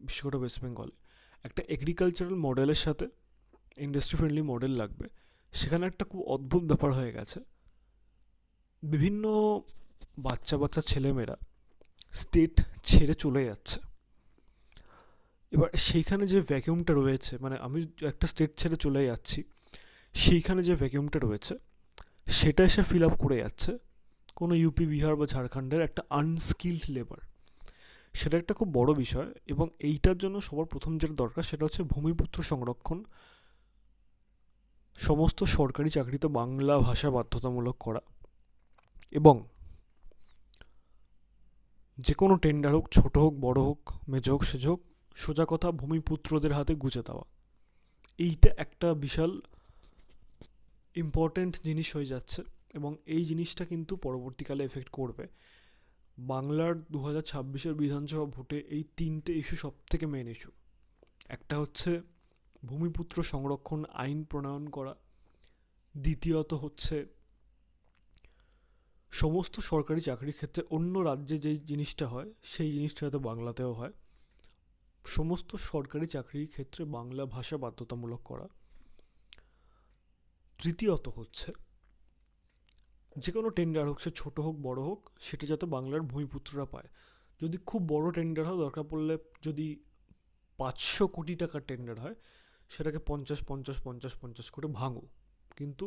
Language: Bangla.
বিশেষ করে ওয়েস্ট বেঙ্গলে একটা এগ্রিকালচারাল মডেলের সাথে ইন্ডাস্ট্রি ফ্রেন্ডলি মডেল লাগবে। সেখানে একটা খুব অদ্ভুত ব্যাপার হয়ে গেছে, বিভিন্ন বাচ্চা বাচ্চা ছেলেমেয়েরা স্টেট ছেড়ে চলে যাচ্ছে। এবার সেইখানে যে ভ্যাকিউমটা রয়েছে, মানে আমি একটা স্টেট ছেড়ে চলে যাচ্ছি, সেইখানে যে ভ্যাকিউমটা রয়েছে সেটা এসে ফিল আপ করে যাচ্ছে কোনো ইউপি, বিহার বা ঝাড়খণ্ডের একটা আনস্কিল্ড লেবার। সেটা একটা খুব বড় বিষয়, এবং এইটার জন্য সবার প্রথম যেটা দরকার সেটা হচ্ছে ভূমিপুত্র সংরক্ষণ। সমস্ত সরকারি চাকরিতে বাংলা ভাষা বাধ্যতামূলক করা, এবং যে কোনো টেন্ডার হোক, ছোট হোক বড় হোক, মেজ হোক সেজ হোক, সোজা কথা ভূমিপুত্রদের হাতে গুজে দেওয়া। এইটা একটা বিশাল ইম্পর্ট্যান্ট জিনিস হয়ে যাচ্ছে, এবং এই জিনিসটা কিন্তু পরবর্তীকালে এফেক্ট করবে। বাংলার 2026-এর বিধানসভা ভোটে এই তিনটে ইস্যু সব থেকে মেন ইস্যু। একটা হচ্ছে ভূমিপুত্র সংরক্ষণ আইন প্রণয়ন করা, দ্বিতীয়ত হচ্ছে সমস্ত সরকারি চাকরির ক্ষেত্রে অন্য রাজ্যে যেই জিনিসটা হয় সেই জিনিসটা যাতে বাংলাতেও হয়, সমস্ত সরকারি চাকরির ক্ষেত্রে বাংলা ভাষা বাধ্যতামূলক করা। তৃতীয়ত হচ্ছে যে কোনো টেন্ডার হোক, সে ছোটো হোক বড় হোক, সেটা যাতে বাংলার ভূমিপুত্ররা পায়। যদি খুব বড় টেন্ডার হয়, দরকার পড়লে যদি 500 কোটি টাকার টেন্ডার হয়, সেটাকে 50-50-50-50 করে ভাঙো, কিন্তু